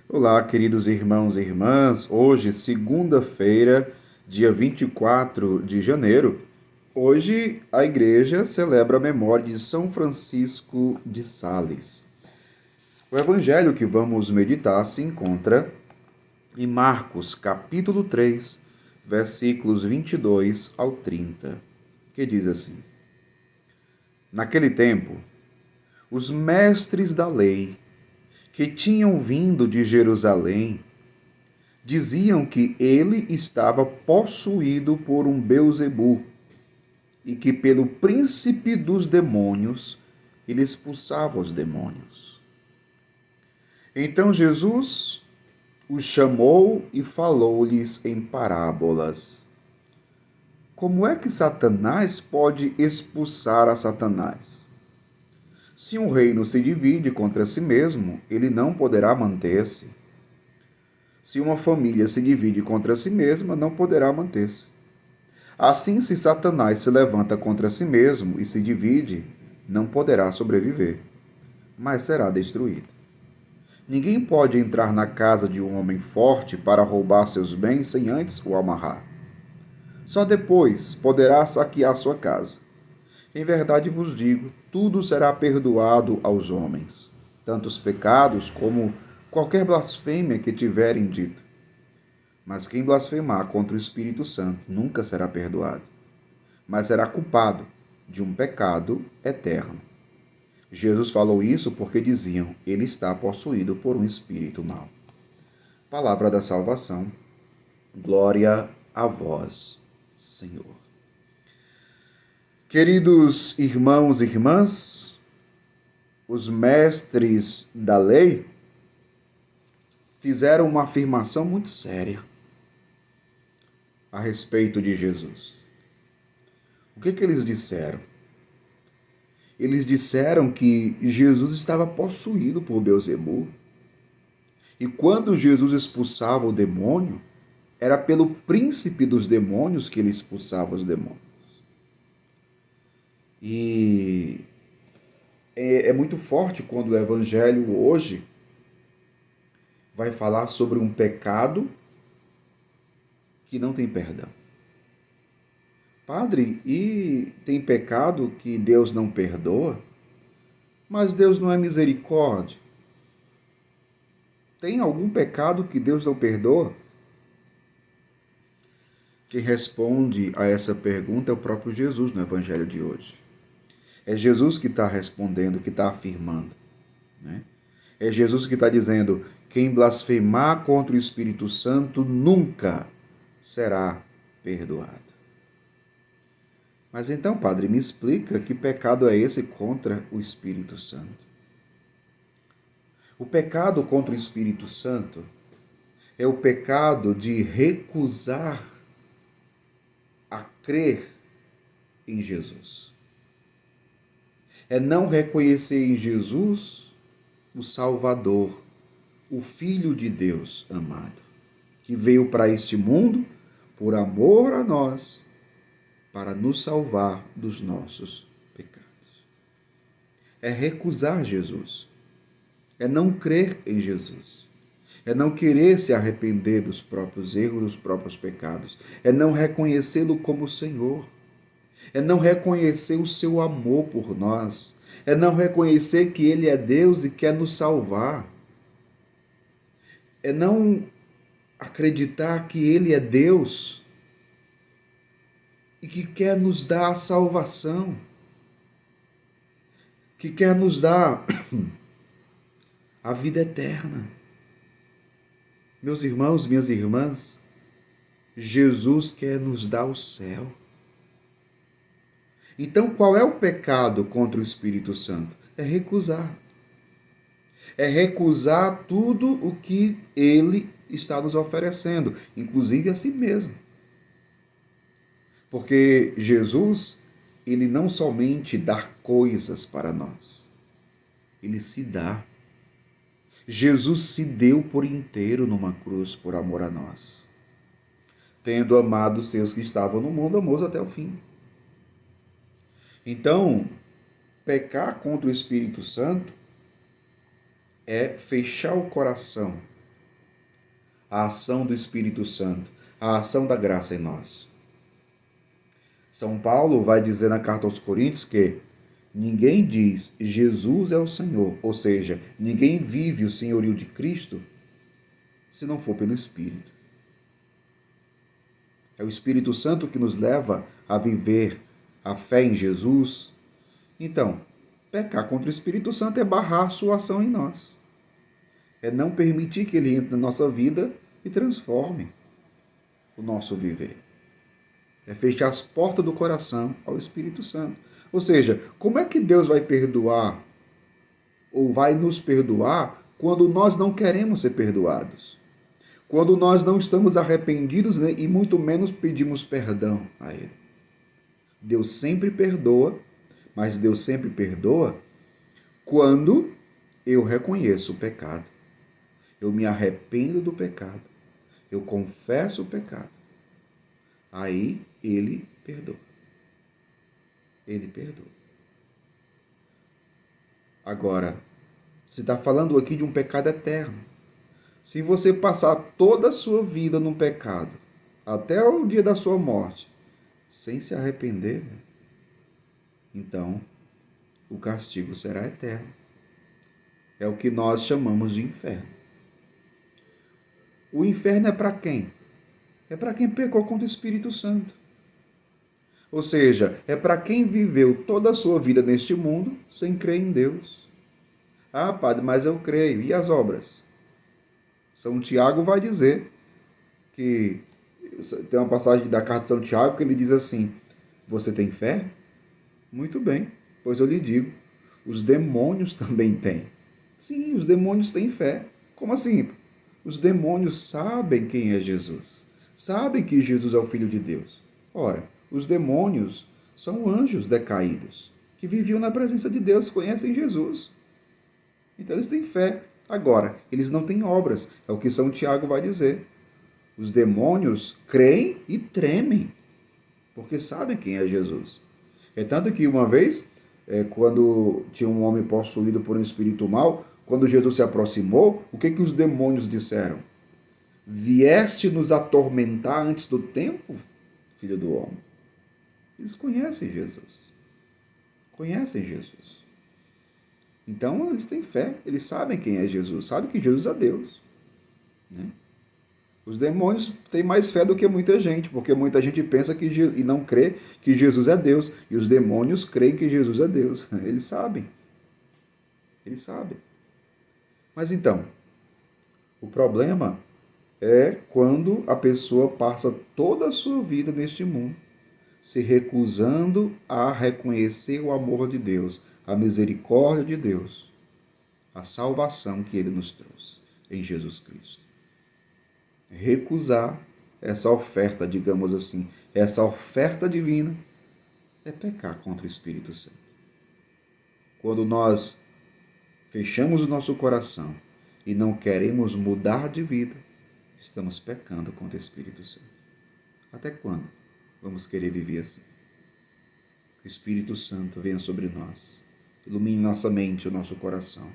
Olá, queridos irmãos e irmãs. Hoje, segunda-feira, dia 24 de janeiro, hoje a igreja celebra a memória de São Francisco de Sales. O evangelho que vamos meditar se encontra em Marcos, capítulo 3, versículos 22 ao 30, que diz assim: Naquele tempo, os mestres da lei, que tinham vindo de Jerusalém, diziam que ele estava possuído por um Beelzebul e que pelo príncipe dos demônios ele expulsava os demônios. Então Jesus os chamou e falou-lhes em parábolas. Como é que Satanás pode expulsar a Satanás? Se um reino se divide contra si mesmo, ele não poderá manter-se. Se uma família se divide contra si mesma, não poderá manter-se. Assim, se Satanás se levanta contra si mesmo e se divide, não poderá sobreviver, mas será destruído. Ninguém pode entrar na casa de um homem forte para roubar seus bens sem antes o amarrar. Só depois poderá saquear sua casa. Em verdade vos digo, tudo será perdoado aos homens, tanto os pecados como qualquer blasfêmia que tiverem dito. Mas quem blasfemar contra o Espírito Santo nunca será perdoado, mas será culpado de um pecado eterno. Jesus falou isso porque diziam: ele está possuído por um espírito mau. Palavra da salvação. Glória a vós, Senhor. Queridos irmãos e irmãs, os mestres da lei fizeram uma afirmação muito séria a respeito de Jesus. O que eles disseram? Eles disseram que Jesus estava possuído por Beelzebul. E quando Jesus expulsava o demônio, era pelo príncipe dos demônios que ele expulsava os demônios. E é muito forte quando o evangelho hoje vai falar sobre um pecado que não tem perdão. Padre, e tem pecado que Deus não perdoa? Mas Deus não é misericórdia. Tem algum pecado que Deus não perdoa? Quem responde a essa pergunta é o próprio Jesus no Evangelho de hoje. É Jesus que está respondendo, que está afirmando. Né? É Jesus que está dizendo: quem blasfemar contra o Espírito Santo nunca será perdoado. Mas então, Padre, me explica que pecado é esse contra o Espírito Santo? O pecado contra o Espírito Santo é o pecado de recusar a crer em Jesus. É não reconhecer em Jesus o Salvador, o Filho de Deus amado, que veio para este mundo por amor a nós, para nos salvar dos nossos pecados. É recusar Jesus. É não crer em Jesus. É não querer se arrepender dos próprios erros, dos próprios pecados. É não reconhecê-lo como Senhor. É não reconhecer o seu amor por nós. É não reconhecer que Ele é Deus e quer nos salvar. É não acreditar que Ele é Deus e que quer nos dar a salvação, que quer nos dar a vida eterna. Meus irmãos, minhas irmãs, Jesus quer nos dar o céu. Então, qual é o pecado contra o Espírito Santo? É recusar. É recusar tudo o que ele está nos oferecendo, inclusive a si mesmo. Porque Jesus, ele não somente dá coisas para nós, ele se dá. Jesus se deu por inteiro numa cruz por amor a nós. Tendo amado os seus que estavam no mundo, amou-os até o fim. Então, pecar contra o Espírito Santo é fechar o coração a ação do Espírito Santo, a ação da graça em nós. São Paulo vai dizer na carta aos Coríntios que ninguém diz Jesus é o Senhor, ou seja, ninguém vive o senhorio de Cristo se não for pelo Espírito. É o Espírito Santo que nos leva a viver a fé em Jesus. Então, pecar contra o Espírito Santo é barrar a sua ação em nós. É não permitir que ele entre na nossa vida e transforme o nosso viver. É fechar as portas do coração ao Espírito Santo. Ou seja, como é que Deus vai perdoar ou vai nos perdoar quando nós não queremos ser perdoados? Quando nós não estamos arrependidos, né, e muito menos pedimos perdão a Ele. Deus sempre perdoa, mas Deus sempre perdoa quando eu reconheço o pecado. Eu me arrependo do pecado. Eu confesso o pecado. Aí Ele perdoa. Ele perdoa. Agora, se está falando aqui de um pecado eterno. Se você passar toda a sua vida num pecado, até o dia da sua morte, sem se arrepender, então o castigo será eterno. É o que nós chamamos de inferno. O inferno é para quem? É para quem pecou contra o Espírito Santo. Ou seja, é para quem viveu toda a sua vida neste mundo sem crer em Deus. Ah, padre, mas eu creio. E as obras? São Tiago vai dizer que tem uma passagem da carta de São Tiago que ele diz assim: você tem fé? Muito bem, pois eu lhe digo, os demônios também têm. Sim, os demônios têm fé. Como assim? Os demônios sabem quem é Jesus. Sabem que Jesus é o Filho de Deus. Ora, os demônios são anjos decaídos, que viviam na presença de Deus, conhecem Jesus. Então eles têm fé. Agora, eles não têm obras. É o que São Tiago vai dizer. Os demônios creem e tremem, porque sabem quem é Jesus. É tanto que uma vez, quando tinha um homem possuído por um espírito mau, quando Jesus se aproximou, o que os demônios disseram? Vieste nos atormentar antes do tempo, filho do homem? Eles conhecem Jesus. Conhecem Jesus. Então, eles têm fé, eles sabem quem é Jesus, sabem que Jesus é Deus. Né? Os demônios têm mais fé do que muita gente, porque muita gente pensa que e não crê que Jesus é Deus, e os demônios creem que Jesus é Deus. Eles sabem. Eles sabem. Mas então, o problema é quando a pessoa passa toda a sua vida neste mundo se recusando a reconhecer o amor de Deus, a misericórdia de Deus, a salvação que Ele nos trouxe em Jesus Cristo. Recusar essa oferta, digamos assim, essa oferta divina, é pecar contra o Espírito Santo. Quando nós fechamos o nosso coração e não queremos mudar de vida, estamos pecando contra o Espírito Santo. Até quando vamos querer viver assim? Que o Espírito Santo venha sobre nós, ilumine nossa mente, o nosso coração.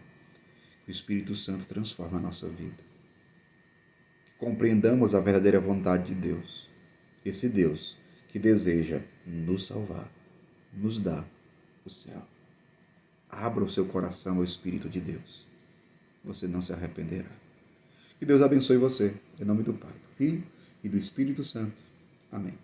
Que o Espírito Santo transforme a nossa vida. Que compreendamos a verdadeira vontade de Deus. Esse Deus que deseja nos salvar, nos dar o céu. Abra o seu coração ao Espírito de Deus. Você não se arrependerá. Que Deus abençoe você. Em nome do Pai, do Filho e do Espírito Santo. Amém.